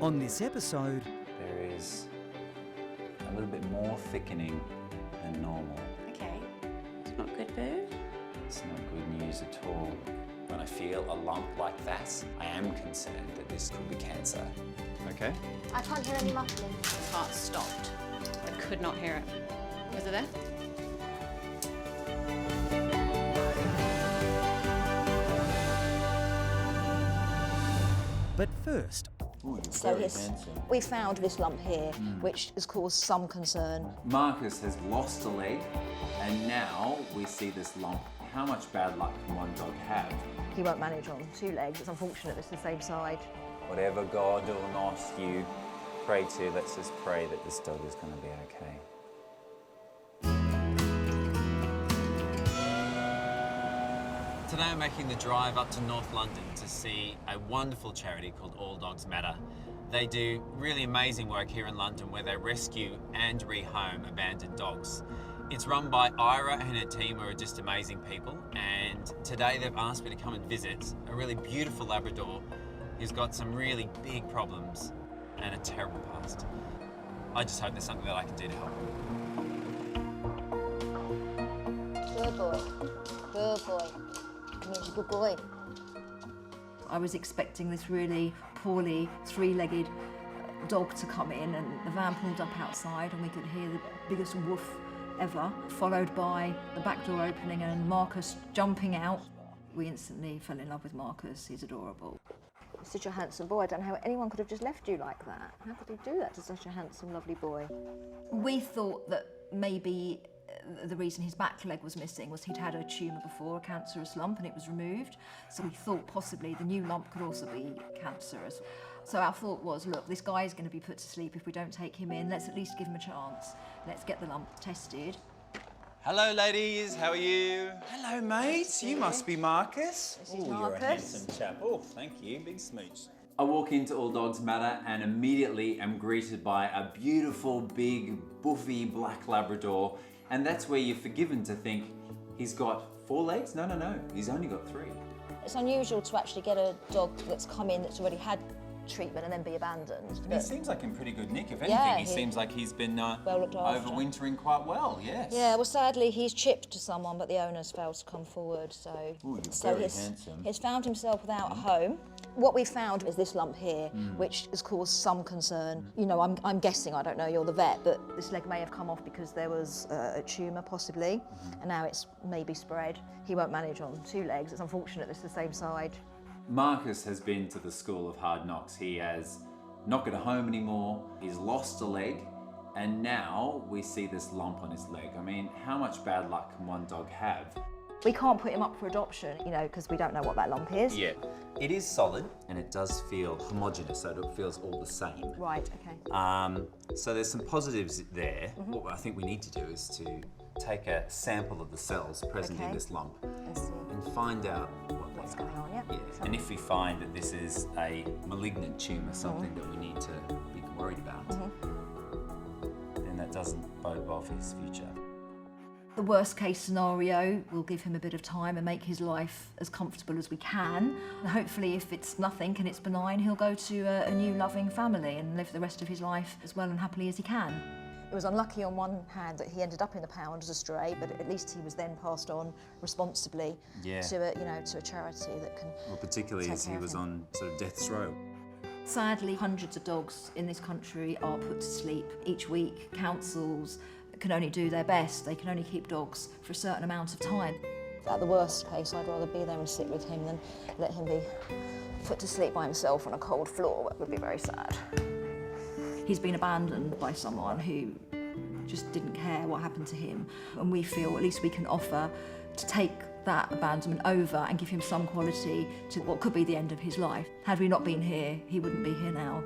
On this episode, there is a little bit more thickening than normal. Okay, it's not good, Boo. It's not good news at all. When I feel a lump like that, I am concerned that this could be cancer. Okay. I can't hear any muffling. My heart stopped. I could not hear it. Was it there? but first, Ooh, you're So very handsome. we found this lump here, which has caused some concern. Marcus has lost a leg, and now we see this lump. How much bad luck can one dog have? He won't manage on 2 legs. It's unfortunate it's the same side. Whatever God or not you pray to, let's just pray that this dog is going to be okay. Today I'm making the drive up to North London to see a wonderful charity called All Dogs Matter. They do really amazing work here in London where they rescue and rehome abandoned dogs. It's run by Ira and her team, who are just amazing people, and today they've asked me to come and visit a really beautiful Labrador who's got some really big problems and a terrible past. I just hope there's something that I can do to help him. Good boy. Good boy. He's a good boy. I was expecting this really poorly 3-legged dog to come in, and the van pulled up outside and we could hear the biggest woof ever, followed by the back door opening and Marcus jumping out. We instantly fell in love with Marcus. He's adorable. Such a handsome boy. I don't know how anyone could have just left you like that. How could he do that to such a handsome, lovely boy? We thought that maybe the reason his back leg was missing was he'd had a tumour before, a cancerous lump, and it was removed. So we thought possibly the new lump could also be cancerous. So our thought was, look, this guy is going to be put to sleep if we don't take him in. Let's at least give him a chance. Let's get the lump tested. Hello, ladies. How are you? Hello, mate. You must be Marcus. This is You're a Marcus. handsome chap. Oh, thank you. Big smooch. I walk into All Dogs Matter and immediately am greeted by a beautiful, big, buffy black Labrador. And that's where you're forgiven to think he's got 4 legs? No. He's only got 3. It's unusual to actually get a dog that's come in that's already had treatment and then be abandoned. He seems like in pretty good nick. If anything, Yeah, he seems like he's been well looked after. overwintering quite well, yes. Yeah, well, sadly, he's chipped to someone, but the owners failed to come forward, so... Ooh, you're very handsome. He's found himself without a home. What we found is this lump here, which has caused some concern. You know, I'm guessing, I don't know, you're the vet, but this leg may have come off because there was a tumour, possibly, and now it's maybe spread. He won't manage on 2 legs. It's unfortunate it's the same side. Marcus has been to the school of hard knocks. He has not got a home anymore, he's lost a leg, and now we see this lump on his leg. I mean, how much bad luck can one dog have? We can't put him up for adoption, you know, because we don't know what that lump is. Yeah, it is solid and it does feel homogenous, so it feels all the same. Right, okay. So there's some positives there. What I think we need to do is to take a sample of the cells present in Okay. this lump Let's see. and find out What's they are. going on, yeah. Yeah. And if we find that this is a malignant tumour, something that we need to be worried about, then that doesn't bode well for his future. The worst case scenario, we'll give him a bit of time and make his life as comfortable as we can. And hopefully, if it's nothing and it's benign, he'll go to a new loving family and live the rest of his life as well and happily as he can. It was unlucky on one hand that he ended up in the pound as a stray, but at least he was then passed on responsibly Yeah. to a charity that can. Well, particularly take as he care of was him. on sort of death's row. Sadly, hundreds of dogs in this country are put to sleep each week. Councils can only do their best. They can only keep dogs for a certain amount of time. At the worst case, I'd rather be there and sit with him than let him be put to sleep by himself on a cold floor. That would be very sad. He's been abandoned by someone who just didn't care what happened to him, and we feel at least we can offer to take that abandonment over and give him some quality to what could be the end of his life. Had we not been here, he wouldn't be here now.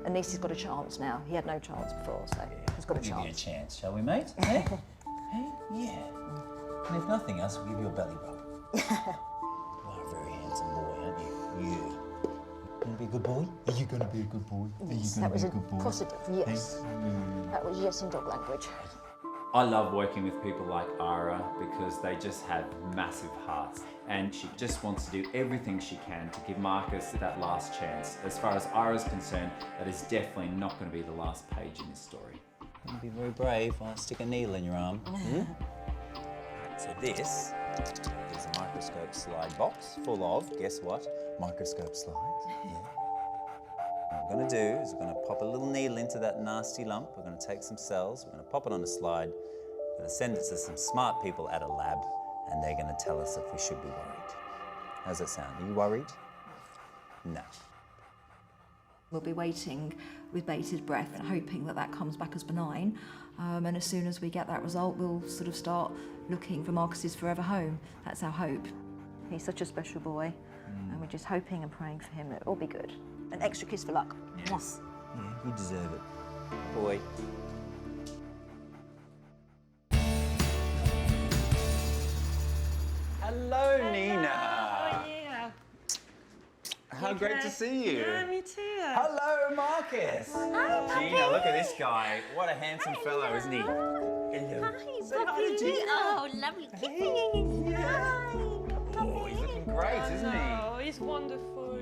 At least he's got a chance now. He had no chance before, so he's got a Give you a chance. chance, shall we, mate? Hey? Hey? Yeah. And if nothing else, we'll give you a belly rub. You are a very handsome boy, aren't you? Yeah. Gonna be a good boy? Are you gonna be a good boy? Are you Yes, gonna that was be a a good boy? positive yes. That was yes in dog language. I love working with people like Ira because they just have massive hearts, and she just wants to do everything she can to give Marcus that last chance. As far as Ira's concerned, that is definitely not going to be the last page in this story. You'll be very brave while I stick a needle in your arm. So this is a microscope slide box full of, guess what? Microscope slides. Yeah. What we're going to do is we're going to pop a little needle into that nasty lump. We're going to take some cells, we're going to pop it on a slide, we're going to send it to some smart people at a lab, and they're going to tell us if we should be worried. How's that sound? Are you worried? No. We'll be waiting with bated breath and hoping that that comes back as benign. And as soon as we get that result, we'll sort of start looking for Marcus's forever home. That's our hope. He's such a special boy, and we're just hoping and praying for him that it'll all be good. An extra kiss for luck. Yes. Yeah, you deserve it. Boy. Hello, Nina. Oh, yeah. How great to see you. Yeah, me too. Hello, Marcus. Hi, Gina, look at this guy. What a handsome fellow, isn't he? Hello. Say hi to Gina. Oh, lovely kissing. Hi. Oh, he's looking great, isn't he? Oh, he's wonderful.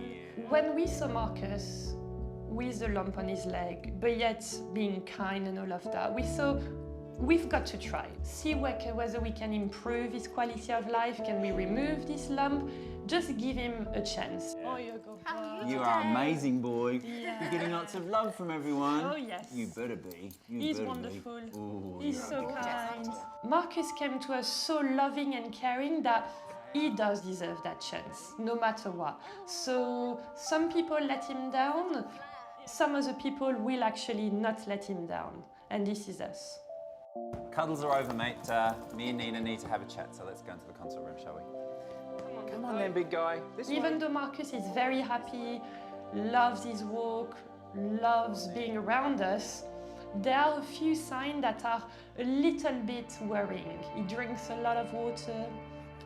When we saw Marcus with the lump on his leg, but yet being kind and all of that, we saw we've got to try. See whether we can improve his quality of life. Can we remove this lump? Just give him a chance. Oh, you're good boy. You are amazing, boy. Yeah. You're getting lots of love from everyone. Oh, yes. You better be. He's wonderful. Ooh, He's so kind. Marcus came to us so loving and caring that he does deserve that chance, no matter what. So some people let him down. Some other people will actually not let him down. And this is us. Cuddles are over, mate. Me and Nina need to have a chat, so let's go into the consult room, shall we? Come on then, big guy. Even though Marcus is very happy, loves his walk, loves being around us, there are a few signs that are a little bit worrying. He drinks a lot of water,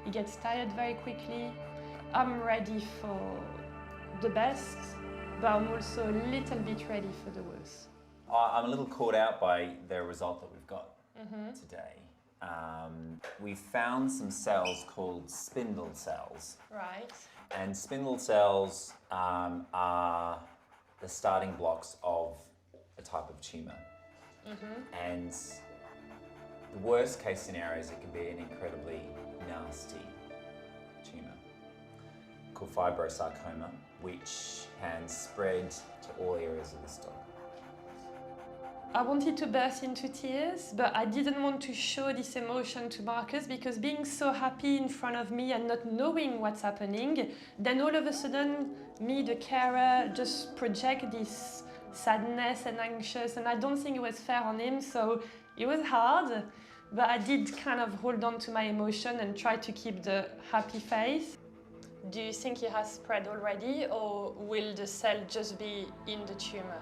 he gets tired very quickly. I'm ready for the best, but I'm also a little bit ready for the worst. I'm a little caught out by the result that we've got today. We found some cells called spindle cells. Right. And spindle cells are the starting blocks of a type of tumour. And the worst case scenario is it can be an incredibly nasty tumour called fibrosarcoma, which can spread to all areas of the stomach. I wanted to burst into tears, but I didn't want to show this emotion to Marcus because being so happy in front of me and not knowing what's happening, then all of a sudden, me, the carer, just project this sadness and anxious, and I don't think it was fair on him, so it was hard, but I did kind of hold on to my emotion and try to keep the happy face. Do you think it has spread already, or will the cell just be in the tumour?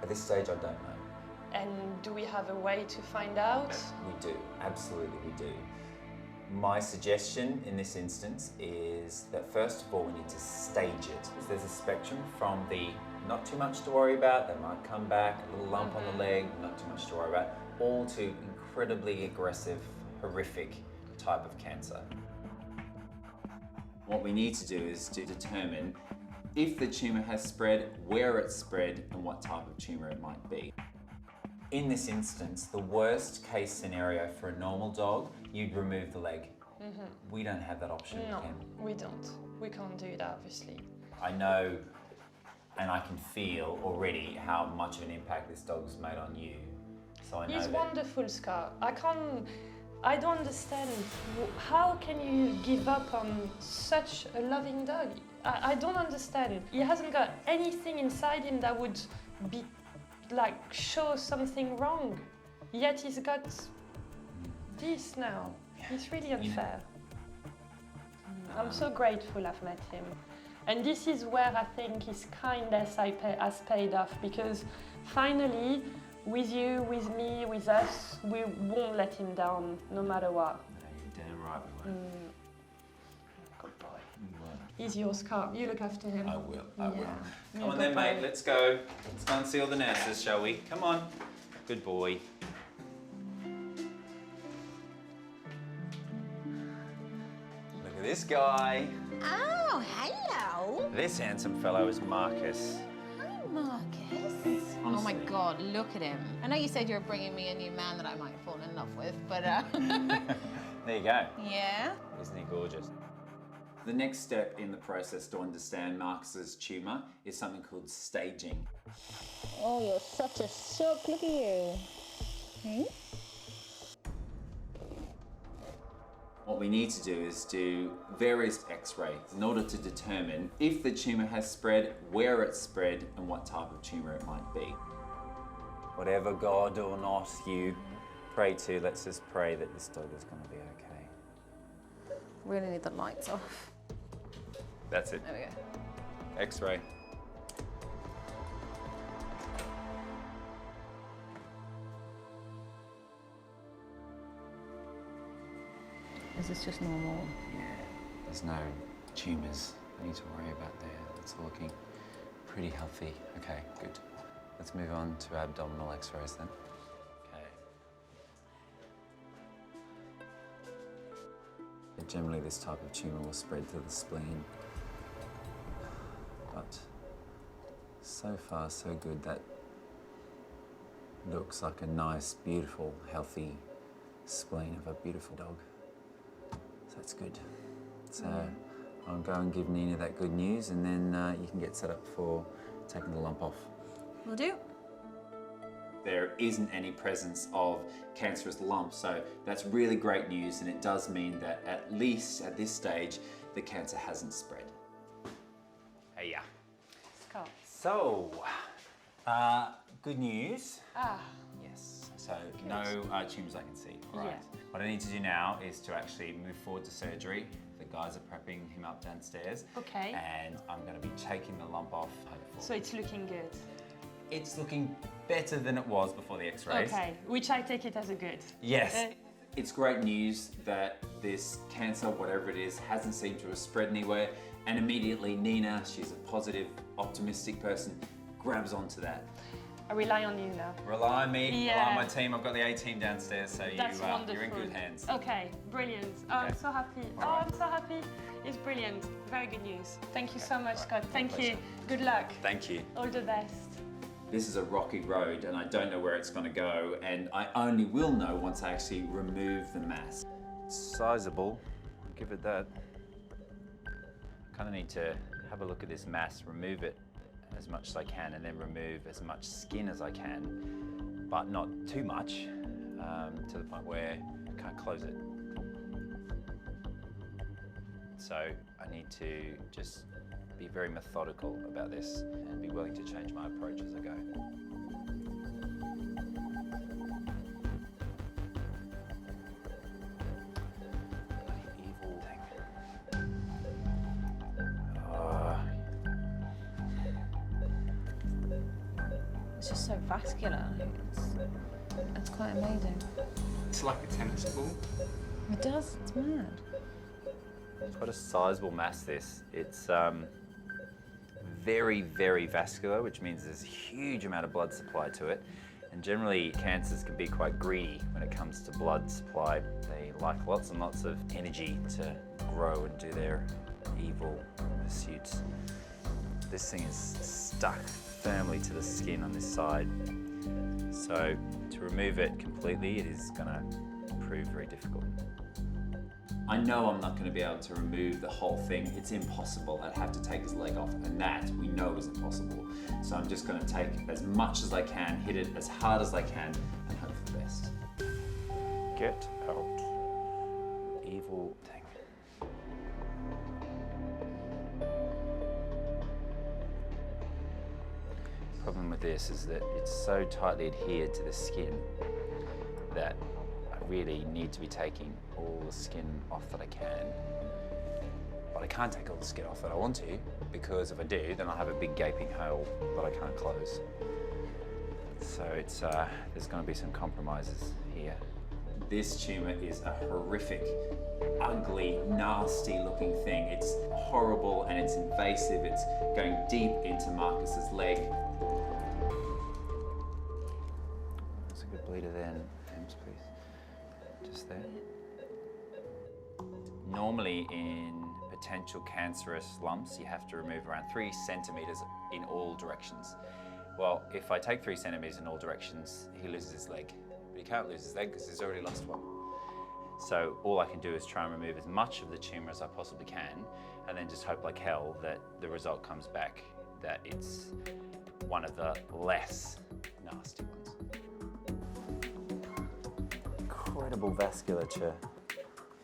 At this stage, I don't know. And do we have a way to find out? We do, absolutely we do. My suggestion in this instance is that first of all we need to stage it. There's a spectrum from the not too much to worry about, they might come back, a little lump on the leg, not too much to worry about, all to incredibly aggressive, horrific type of cancer. What we need to do is to determine if the tumour has spread, where it's spread, and what type of tumour it might be. In this instance, the worst case scenario for a normal dog, you'd remove the leg. We don't have that option. No, we don't. We can't do that, obviously. I know and I can feel already how much of an impact this dog's made on you. So I know He's that wonderful, Scott. I don't understand. How can you give up on such a loving dog? I don't understand. He hasn't got anything inside him that would be show something wrong. Yet he's got this now. It's really unfair. I'm so grateful I've met him. And this is where I think his kindness has paid off, because finally, with you, with me, with us, we won't let him down, no matter what. you're damn right we won't. Good boy. He's yours, Carl. You look after him. I will, I will. Yeah, Come on good then, mate, boy. let's go. Let's go and see all the nurses, shall we? Come on. Good boy. this guy. Oh, hello. This handsome fellow is Marcus. Hi, Marcus. Oh my God, look at him. I know you said you were bringing me a new man that I might fall in love with, but There you go. yeah. Isn't he gorgeous? The next step in the process to understand Marcus's tumour is something called staging. Oh, you're such a sook. Look at you. Hmm? What we need to do is do various x-rays in order to determine if the tumour has spread, where it's spread, and what type of tumour it might be. Whatever God or not you pray to, let's just pray that this dog is going to be okay. Really need the lights off. That's it. There we go. X-ray. Is this just normal? Yeah, there's no tumours I need to worry about there. It's all looking pretty healthy. Okay, good. Let's move on to abdominal x-rays then. Okay. Generally, this type of tumour will spread to the spleen. But so far, so good. That looks like a nice, beautiful, healthy spleen of a beautiful dog. So that's good. So I'll go and give Nina that good news, and then you can get set up for taking the lump off. Will do. There isn't any presence of cancerous lumps, so that's really great news, and it does mean that at least at this stage, the cancer hasn't spread. Hey, yeah. Scott. So, good news. Ah, Yes. So no tumours I can see. All right. Yeah. What I need to do now is to actually move forward to surgery. The guys are prepping him up downstairs. okay. And I'm going to be taking the lump off, hopefully. So it's looking good. It's looking better than it was before the x-rays. Okay, which I take it as a good. Yes. It's great news that this cancer, whatever it is, hasn't seemed to have spread anywhere. And immediately Nina, she's a positive, optimistic person, grabs onto that. I rely on you now. Rely on me, rely Yeah. on my team. I've got the A-team downstairs, so That's wonderful. you're in good hands. Okay, brilliant. Oh, I'm so happy. All Oh, right. I'm so happy. It's brilliant. Very good news. Thank you so much, All right. Scott. My Thank you. pleasure. Good luck. Thank you. All the best. This is a rocky road and I don't know where it's going to go, and I only will know once I actually remove the mass. Sizable, I'll give it that. Kind of need to have a look at this mass, remove it as much as I can, and then remove as much skin as I can, but not too much, to the point where I can't close it. So I need to just be very methodical about this and be willing to change my approach as I go. Bloody evil thing. It's just so vascular. It's quite amazing. It's like a tennis ball. It does. It's mad. It's quite a sizable mass, this. It's very, very vascular, which means there's a huge amount of blood supply to it. And generally, cancers can be quite greedy when it comes to blood supply. They like lots and lots of energy to grow and do their evil pursuits. This thing is stuck firmly to the skin on this side. So to remove it completely, it is gonna prove very difficult. I know I'm not going to be able to remove the whole thing. It's impossible. I'd have to take his leg off, and that we know is impossible. So I'm just going to take as much as I can, hit it as hard as I can, and hope for the best. Get out, evil thing. The problem with this is that it's so tightly adhered to the skin that I really need to be taking all the skin off that I can. But I can't take all the skin off that I want to, because if I do, then I'll have a big gaping hole that I can't close. So it's there's going to be some compromises here. This tumour is a horrific, ugly, nasty looking thing. It's horrible and it's invasive. It's going deep into Marcus's leg. That's a good bleeder then, Ems, please. Just there. Normally in potential cancerous lumps, you have to remove around 3 centimetres in all directions. Well, if I take 3 centimetres in all directions, he loses his leg. But he can't lose his leg because he's already lost one. So all I can do is try and remove as much of the tumour as I possibly can, and then just hope like hell that the result comes back that it's one of the less nasty ones. Incredible vasculature.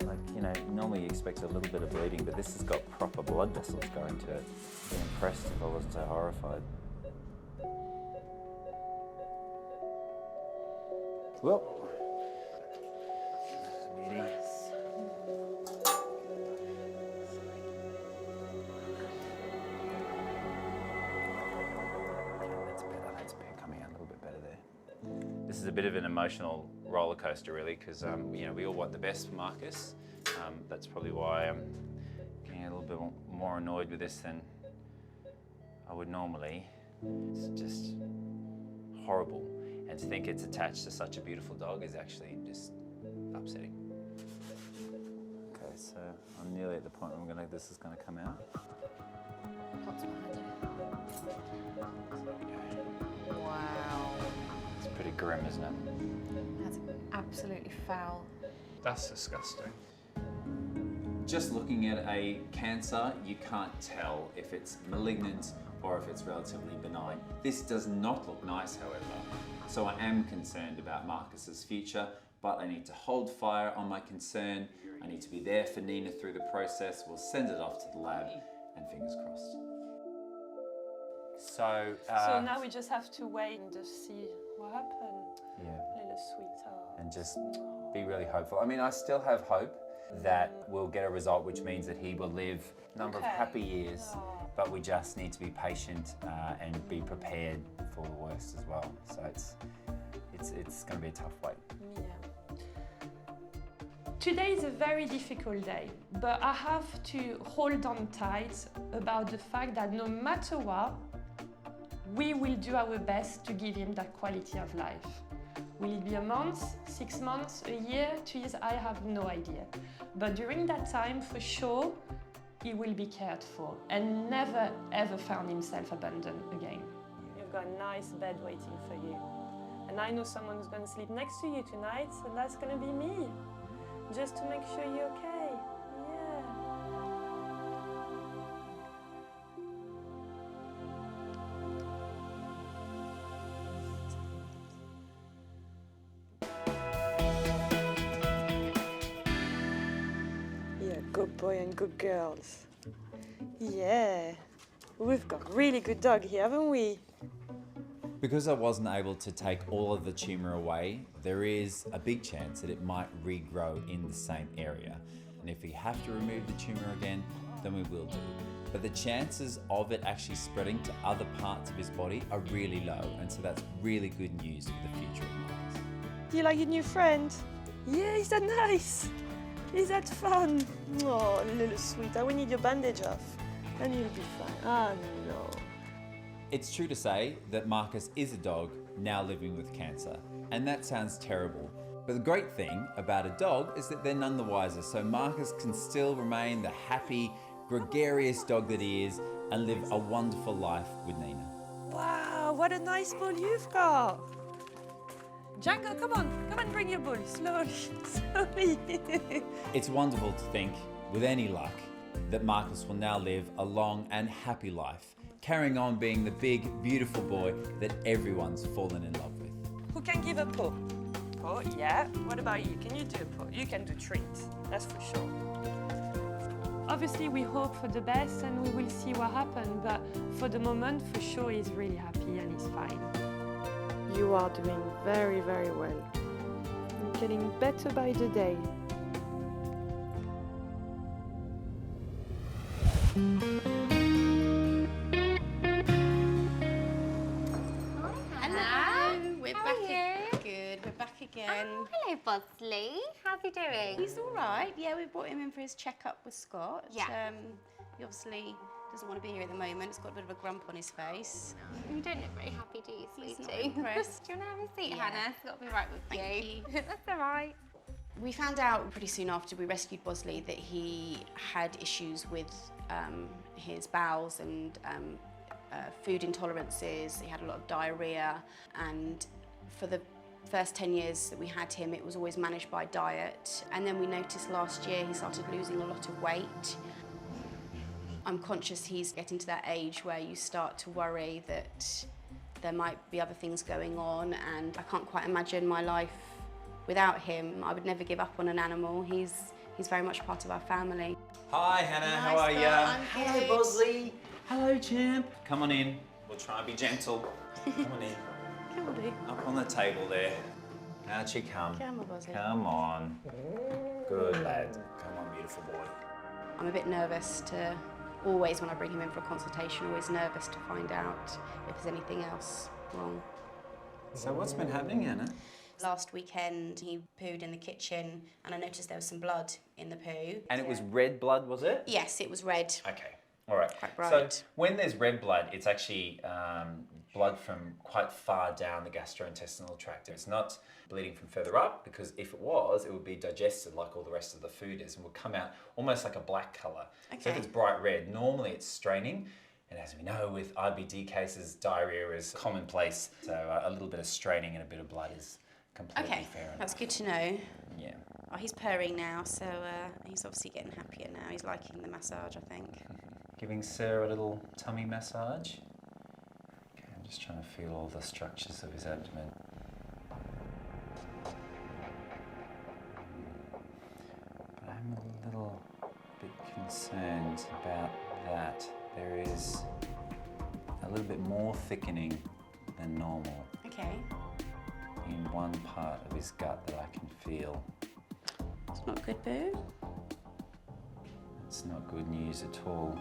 Like, you know, normally you expect a little bit of bleeding, but this has got proper blood vessels going to it. I'd be impressed if I wasn't so horrified. Well, that's better, coming out a little bit better there. This is a bit of an emotional roller coaster, really, because you know, we all want the best for Marcus. That's probably why I'm getting a little bit more annoyed with this than I would normally. It's just horrible. And to think it's attached to such a beautiful dog is actually just upsetting. Okay, so I'm nearly at the point where this is going to come out. What's behind it? Wow. It's pretty grim, isn't it? That's absolutely foul. That's disgusting. Just looking at a cancer, you can't tell if it's malignant or if it's relatively benign. This does not look nice, however. So I am concerned about Marcus's future, but I need to hold fire on my concern. I need to be there for Nina through the process. We'll send it off to the lab, and fingers crossed. So now we just have to wait and just see what happens. Yeah. Little sweetheart. And just be really hopeful. I mean, I still have hope that we'll get a result which means that he will live a number of happy years, but we just need to be patient and be prepared for the worst as well. So it's going to be a tough wait. Yeah. Today is a very difficult day, but I have to hold on tight about the fact that no matter what, we will do our best to give him that quality of life. Will it be a month, 6 months, a year, 2 years? I have no idea. But during that time, for sure, he will be cared for and never ever found himself abandoned again. You've got a nice bed waiting for you. And I know someone who's going to sleep next to you tonight, and that's going to be me. Just to make sure you're okay. Yeah. Yeah, good boy and good girls. Yeah. We've got a really good dog here, haven't we? Because I wasn't able to take all of the tumour away, there is a big chance that it might regrow in the same area. And if we have to remove the tumour again, then we will do. But the chances of it actually spreading to other parts of his body are really low, and so that's really good news for the future of Marcus. Do you like your new friend? Yeah, is that nice? Is that fun? Oh, little sweetheart, we need your bandage off. And you'll be fine. Ah, no. It's true to say that Marcus is a dog now living with cancer, and that sounds terrible. But the great thing about a dog is that they're none the wiser, so Marcus can still remain the happy, gregarious dog that he is and live a wonderful life with Nina. Wow, what a nice ball you've got. Django, come on, bring your ball, slowly, slowly. It's wonderful to think, with any luck, that Marcus will now live a long and happy life, carrying on being the big, beautiful boy that everyone's fallen in love with. Who can give a paw? Paw, yeah. What about you? Can you do a paw? You can do treats, that's for sure. Obviously, we hope for the best and we will see what happens, but for the moment, for sure, he's really happy and he's fine. You are doing very, very well. You're getting better by the day. Hello, we're back. Good, we're back again. Oh, hello, Bosley. How's he doing? He's all right. Yeah, we brought him in for his checkup with Scott. Yeah. He obviously doesn't want to be here at the moment. He's got a bit of a grump on his face. You don't look very happy, do you, He's sweetie? not impressed. Do you want to have a seat, Yeah. Hannah? It's got to be right with Thank you. That's all right. We found out pretty soon after we rescued Bosley that he had issues with his bowels and food intolerances. He had a lot of diarrhea, and for the first 10 years that we had him, it was always managed by diet. And then we noticed last year he started losing a lot of weight. I'm conscious he's getting to that age where you start to worry that there might be other things going on, and I can't quite imagine my life without him. I would never give up on an animal. He's very much part of our family. Hi, Hannah. How are ya? Hello, Bosley. Hello, champ. Come on in. We'll try and be gentle. Come on in. Come on, dude. Up on the table there. Out you come. Come on, Bosley. Come on. Good lad. Come on, beautiful boy. I'm a bit nervous to always, when I bring him in for a consultation, always nervous to find out if there's anything else wrong. So what's been happening, Hannah? Last weekend, he pooed in the kitchen, and I noticed there was some blood in the poo. And it was red blood, was it? Yes, it was red. Okay. All right. Quite bright. So when there's red blood, it's actually blood from quite far down the gastrointestinal tract. It's not bleeding from further up, because if it was, it would be digested like all the rest of the food is and would come out almost like a black colour. Okay. So if it's bright red, normally it's straining. And as we know, with IBD cases, diarrhea is commonplace. So a little bit of straining and a bit of blood is completely fair enough. That's good to know. Yeah. Oh, he's purring now, so he's obviously getting happier now. He's liking the massage, I think. Giving Sarah a little tummy massage. Okay, I'm just trying to feel all the structures of his abdomen. But I'm a little bit concerned about that. There is a little bit more thickening than normal Okay. in one part of his gut that I can feel. It's not good, Boo. It's not good news at all.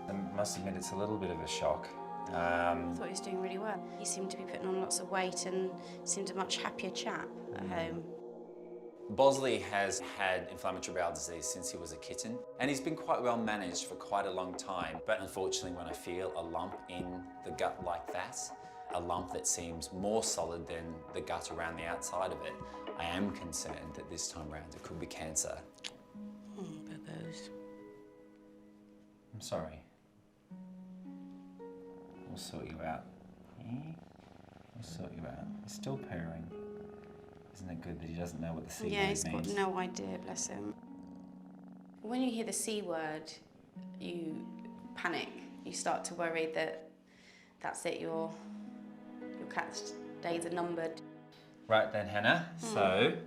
I must admit it's a little bit of a shock. I thought he was doing really well. He seemed to be putting on lots of weight and seemed a much happier chap at home. Bosley has had inflammatory bowel disease since he was a kitten, and he's been quite well managed for quite a long time. But unfortunately, when I feel a lump in the gut like that, a lump that seems more solid than the gut around the outside of it, I am concerned that this time around it could be cancer. Boo-boos. I'm sorry. We'll sort you out. Yeah? We'll sort you out. He's still purring. Isn't it good that he doesn't know what the C word means? Yeah, he's got no idea, bless him. When you hear the C word, you panic. You start to worry that that's it, your cat's days are numbered. Right then, Hannah. So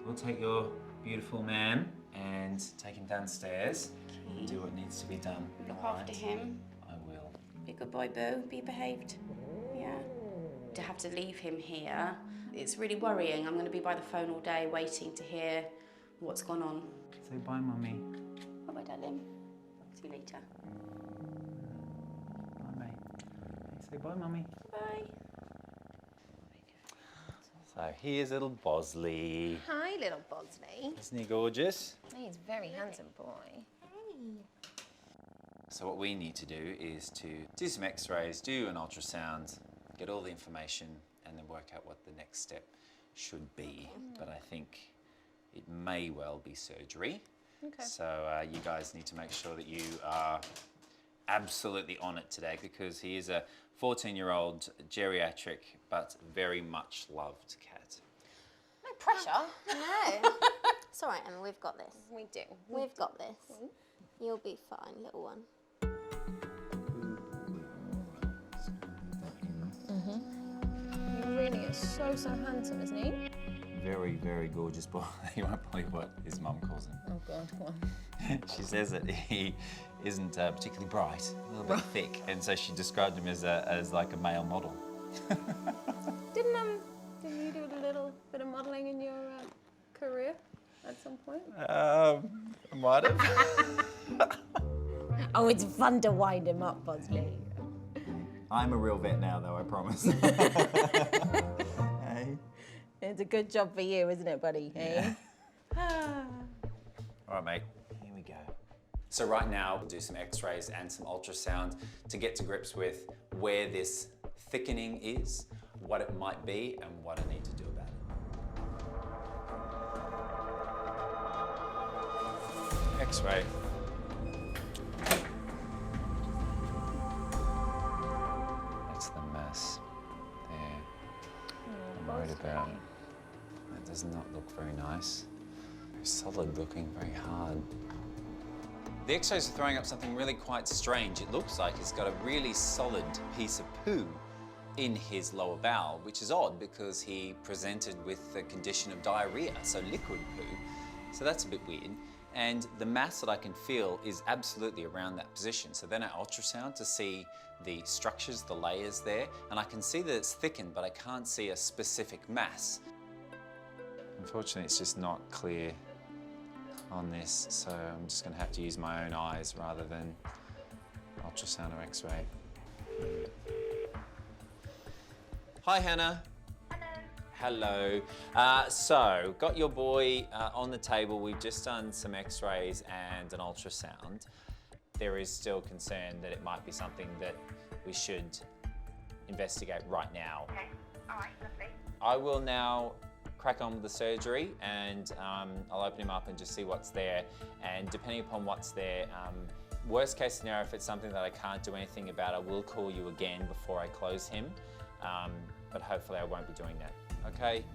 we'll take your beautiful man and take him downstairs and do what needs to be done. Look All after right? him. I will. Be a good boy, Boo. Be behaved. Yeah. To have to leave him here, it's really worrying. I'm going to be by the phone all day waiting to hear what's gone on. Say bye, Mummy. Bye-bye, darling. See you later. Bye, mate. Say bye, Mummy. Bye. So here's little Bosley. Hi, little Bosley. Isn't he gorgeous? He's a very handsome boy. So what we need to do is to do some x-rays, do an ultrasound, get all the information, and then work out what the next step should be. But I think it may well be surgery. Okay. So you guys need to make sure that you are absolutely on it today, because he is a 14-year-old geriatric but very much loved cat. No pressure. No. It's all right, Emma, we've got this. We do. We've got this. You'll be fine, little one. He really is so handsome, isn't he? Very, very gorgeous boy. You won't believe what his mum calls him. Oh God, go on. She says that he isn't particularly bright, a little bit thick, and so she described him as like a male model. Didn't you do a little bit of modelling in your career at some point? I might have. Oh, it's fun to wind him up, Bosley. I'm a real vet now, though, I promise. Hey. It's a good job for you, isn't it, buddy? Hey? All right, mate. Here we go. So right now, we'll do some x-rays and some ultrasound to get to grips with where this thickening is, what it might be, and what I need to do about it. X-ray. That's the mass there. I'm worried about. That does not look very nice. Very solid looking, very hard. The X-rays are throwing up something really quite strange. It looks like he's got a really solid piece of poo in his lower bowel, which is odd because he presented with the condition of diarrhea, so liquid poo. So that's a bit weird. And the mass that I can feel is absolutely around that position. So then I ultrasound to see the structures, the layers there, and I can see that it's thickened, but I can't see a specific mass. Unfortunately, it's just not clear on this, so I'm just gonna have to use my own eyes rather than ultrasound or X-ray. Hi, Hannah. Hello. So, got your boy on the table. We've just done some X-rays and an ultrasound. There is still concern that it might be something that we should investigate right now. Okay, all right, lovely. I will now crack on with the surgery and I'll open him up and just see what's there. And depending upon what's there, worst case scenario, if it's something that I can't do anything about, I will call you again before I close him. But hopefully I won't be doing that. Okay?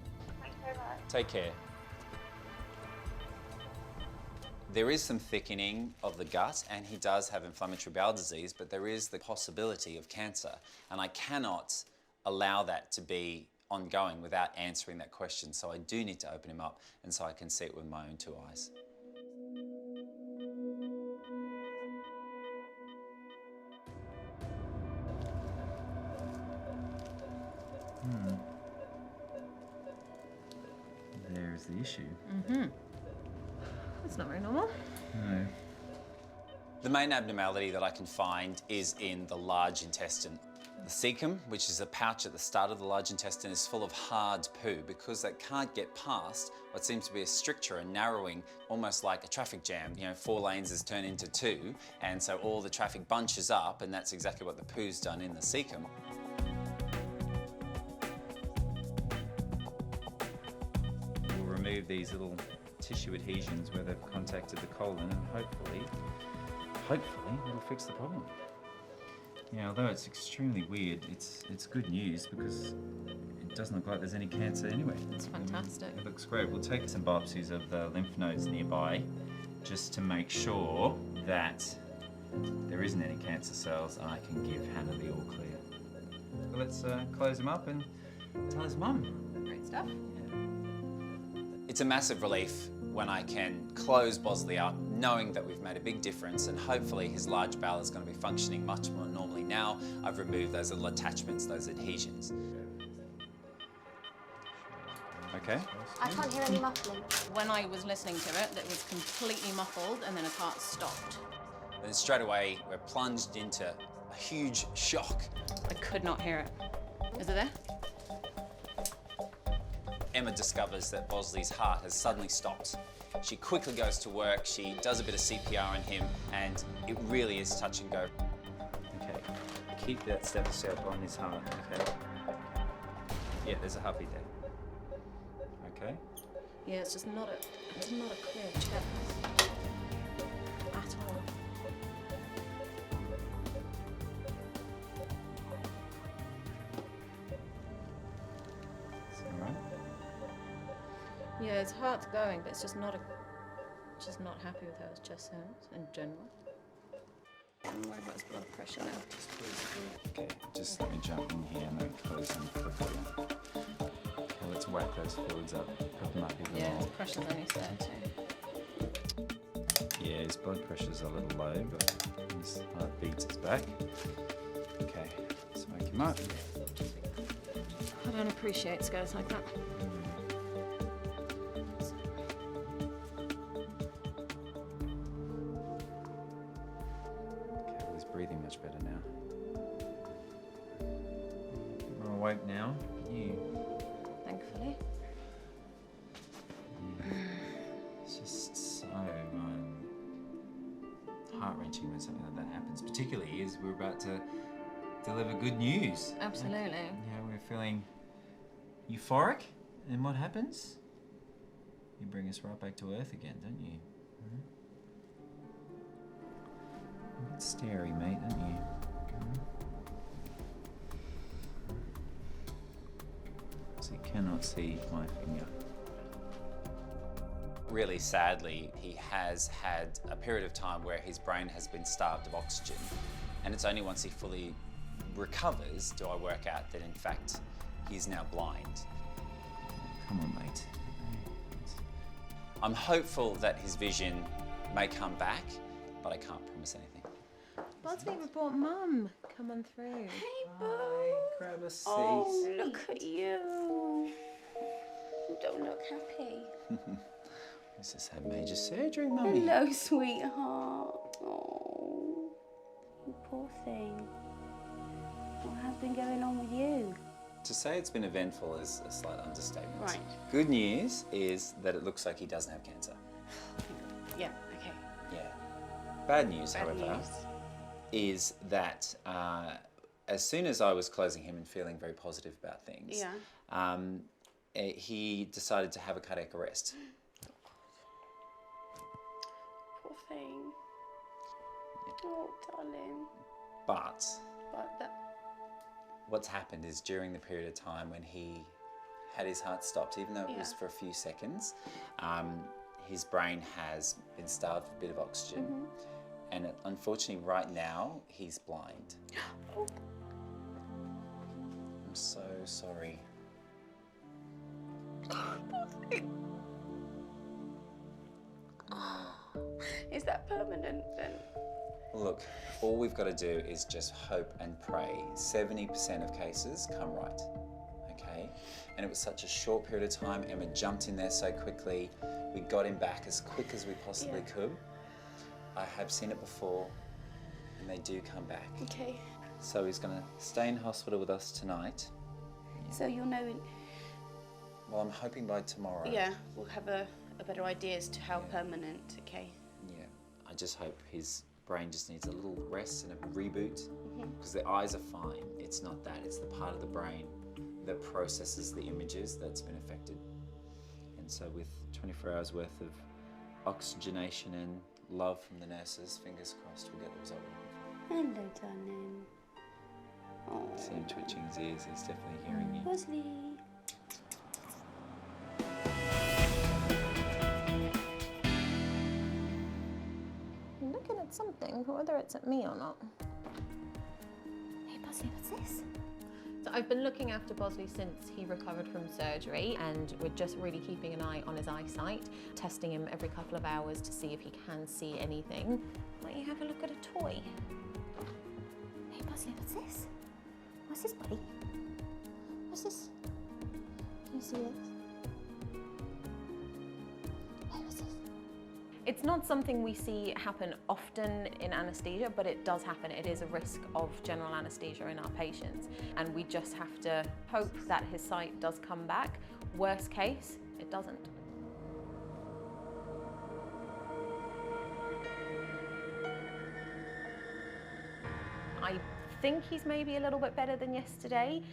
Thanks very much. Take care. There is some thickening of the gut and he does have inflammatory bowel disease, but there is the possibility of cancer. And I cannot allow that to be ongoing without answering that question. So I do need to open him up and so I can see it with my own two eyes. There's the issue. That's not very normal. No. The main abnormality that I can find is in the large intestine. The cecum, which is a pouch at the start of the large intestine, is full of hard poo because that can't get past what seems to be a stricture, a narrowing, almost like a traffic jam. You know, 4 lanes has turned into 2, and so all the traffic bunches up, and that's exactly what the poo's done in the cecum. We'll remove these little tissue adhesions where they've contacted the colon, and hopefully it'll fix the problem. Yeah, although it's extremely weird, it's good news because it doesn't look like there's any cancer anyway. That's fantastic. It looks great. We'll take some biopsies of the lymph nodes nearby just to make sure that there isn't any cancer cells and I can give Hannah the all clear. So let's close him up and tell his mum. Great stuff. It's a massive relief when I can close Bosley up, knowing that we've made a big difference and hopefully his large bowel is going to be functioning much more normally now. I've removed those little attachments, those adhesions. Okay. I can't hear any muffling. When I was listening to it, it was completely muffled and then his heart stopped. Then straight away, we're plunged into a huge shock. I could not hear it. Is it there? Emma discovers that Bosley's heart has suddenly stopped. She quickly goes to work, she does a bit of CPR on him, and it really is touch and go. Okay, keep that stethoscope on his heart, okay? Yeah, there's a heartbeat there. Okay? Yeah, it's just not a clear chest at all. Yeah, his heart's going, but it's just not happy with how his chest sounds in general. I'm worried about his blood pressure now. Okay, just let me jump in here and then close them quickly. Okay, let's whack those fluids up, put them up even Yeah, more. his pressure's only set too. Yeah, his blood pressure's a little low, but his heartbeat is back. Okay, let's wake him up. I don't appreciate scares like that. Breathing much better now. We're awake now. You. Thankfully. Yeah. It's just so heart-wrenching when something like that happens, particularly as we're about to deliver good news. Absolutely. Yeah, we're feeling euphoric, and what happens? You bring us right back to earth again, don't you? A bit starey, mate, aren't you? So you cannot see my finger. Really sadly, he has had a period of time where his brain has been starved of oxygen, and it's only once he fully recovers do I work out that in fact he's now blind. Come on, mate. I'm hopeful that his vision may come back, but I can't promise anything. Bosley brought Mum. Come on through. Hey, Boo. Grab a seat. Oh, look at you. You don't look happy. He's just had major surgery, Mummy. Hello, sweetheart. Oh, you poor thing. What has been going on with you? To say it's been eventful is a slight understatement. Right. Good news is that it looks like he doesn't have cancer. Yeah, okay. Yeah. Bad news, Bad however, news. is that as soon as I was closing him and feeling very positive about things, he decided to have a cardiac arrest. Poor thing. Oh, darling. But But what's happened is during the period of time when he had his heart stopped, even though it was for a few seconds, his brain has been starved of a bit of oxygen. And unfortunately, right now, he's blind. I'm so sorry. is that permanent then? Look, all we've got to do is just hope and pray. 70% of cases come right, okay? And it was such a short period of time. Emma jumped in there so quickly. We got him back as quick as we possibly could. I have seen it before, and they do come back. Okay. So he's going to stay in hospital with us tonight. So you'll know. Well, I'm hoping by tomorrow. Yeah, we'll have a better idea as to how permanent. Okay. Yeah. I just hope his brain just needs a little rest and a reboot, because the eyes are fine. It's not that. It's the part of the brain that processes the images that's been affected. And so with 24 hours worth of oxygenation and love from the nurses, fingers crossed we'll get the result we're looking Hello, darling. Oh. for. See him twitching his ears. He's definitely hearing you. Bosley. I'm looking at something, whether it's at me or not. Hey, Bosley, what's this? So I've been looking after Bosley since he recovered from surgery, and we're just really keeping an eye on his eyesight, testing him every couple of hours to see if he can see anything. Might you have a look at a toy? Hey, Bosley, what's this? What's this, buddy? What's this? Can you see this? Hey, what's this? It's not something we see happen often in anaesthesia, but it does happen. It is a risk of general anaesthesia in our patients, and we just have to hope that his sight does come back. Worst case, it doesn't. I think he's maybe a little bit better than yesterday,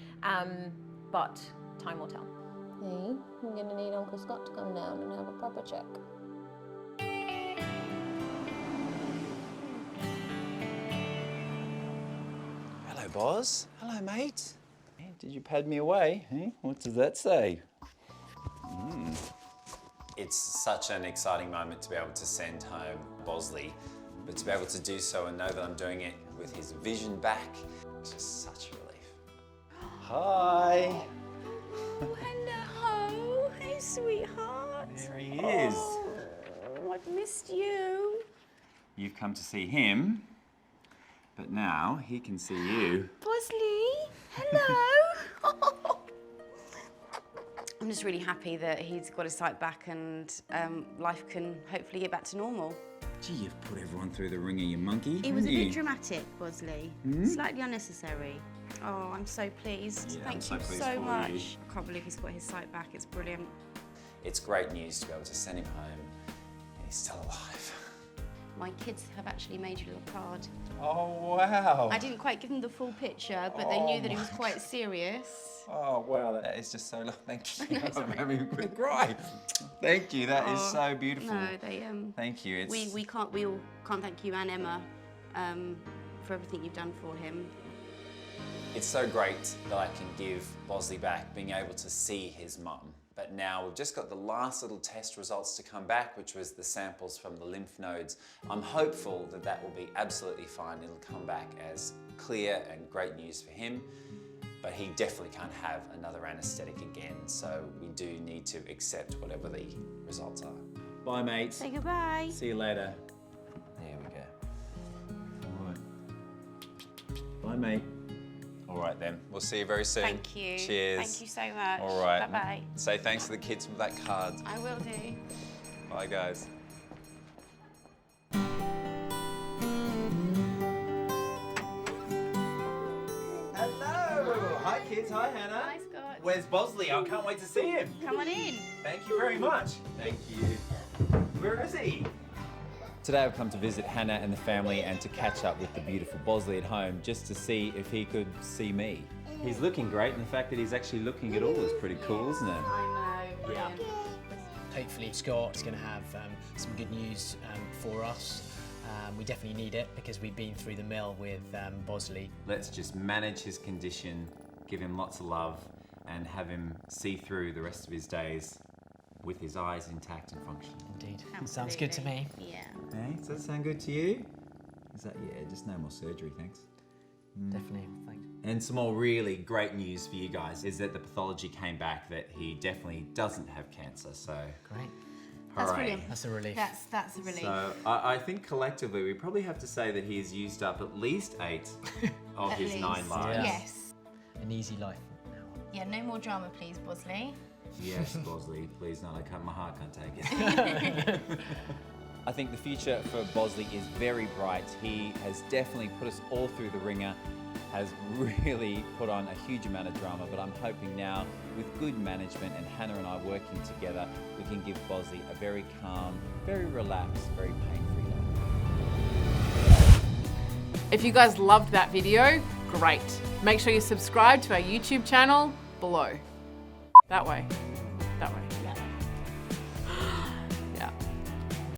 but time will tell. Hey, I'm gonna need Uncle Scott to come down and have a proper check. Hello, Boz. Hello, mate. Hey, did you pad me away? Hey, what does that say? It's such an exciting moment to be able to send home Bosley, but to be able to do so and know that I'm doing it with his vision back, it's just such a relief. Hi. Oh, hello. Hey, sweetheart. There he is. Oh, I've missed you. You've come to see him, but now he can see you. Bosley, hello. I'm just really happy that he's got his sight back and life can hopefully get back to normal. Gee, you've put everyone through the ringer, you monkey. It was a haven't bit you? dramatic, Bosley. Slightly unnecessary. Oh, I'm so pleased. Yeah, Thank I'm so you pleased so for much. you. I can't believe he's got his sight back. It's brilliant. It's great news to be able to send him home and he's still alive. My kids have actually made you a little card. Oh, wow. I didn't quite give them the full picture, but they knew that it was quite serious. Oh, wow, that is just so lovely. Thank you. No, it's all I'm right. having a quick cry. Thank you, that is Oh, so beautiful. No, they Thank you. It's... we all can't thank you and Emma for everything you've done for him. It's so great that I can give Bosley back, being able to see his mum. But now we've just got the last little test results to come back, which was the samples from the lymph nodes. I'm hopeful that that will be absolutely fine. It'll come back as clear and great news for him. But he definitely can't have another anaesthetic again, so we do need to accept whatever the results are. Bye, mate. Say goodbye. See you later. There we go. All right. Bye, mate. All right then. We'll see you very soon. Thank you. Cheers. Thank you so much. All right. Bye-bye. Say thanks to the kids for that card. I will do. Bye, guys. Hello. Hi, kids. Hi, Hannah. Hi, Scott. Where's Bosley? I can't wait to see him. Come on in. Thank you very much. Thank you. Where is he? Today I've come to visit Hannah and the family and to catch up with the beautiful Bosley at home just to see if he could see me. He's looking great, and the fact that he's actually looking at all is pretty cool, isn't it? I know. Yeah. Brilliant. Hopefully Scott's going to have some good news for us. We definitely need it because we've been through the mill with Bosley. Let's just manage his condition, give him lots of love, and have him see through the rest of his days with his eyes intact and functioning. Indeed. Sounds good to me. Yeah. Hey, does that sound good to you? Is that, yeah, just no more surgery, thanks. Definitely, thanks. And some more really great news for you guys is that the pathology came back that he definitely doesn't have cancer, so Great. That's hooray. brilliant. That's a relief. That's a relief. So I think collectively we probably have to say that he has used up at least 8 of At his least. 9 lives. Yeah. Yes. An easy life now. Yeah, no more drama, please, Bosley. Yes, Bosley, please not. My heart can't take it. I think the future for Bosley is very bright. He has definitely put us all through the ringer, has really put on a huge amount of drama, but I'm hoping now with good management and Hannah and I working together, we can give Bosley a very calm, very relaxed, very pain-free life. If you guys loved that video, great. Make sure you subscribe to our YouTube channel below. That way. That way.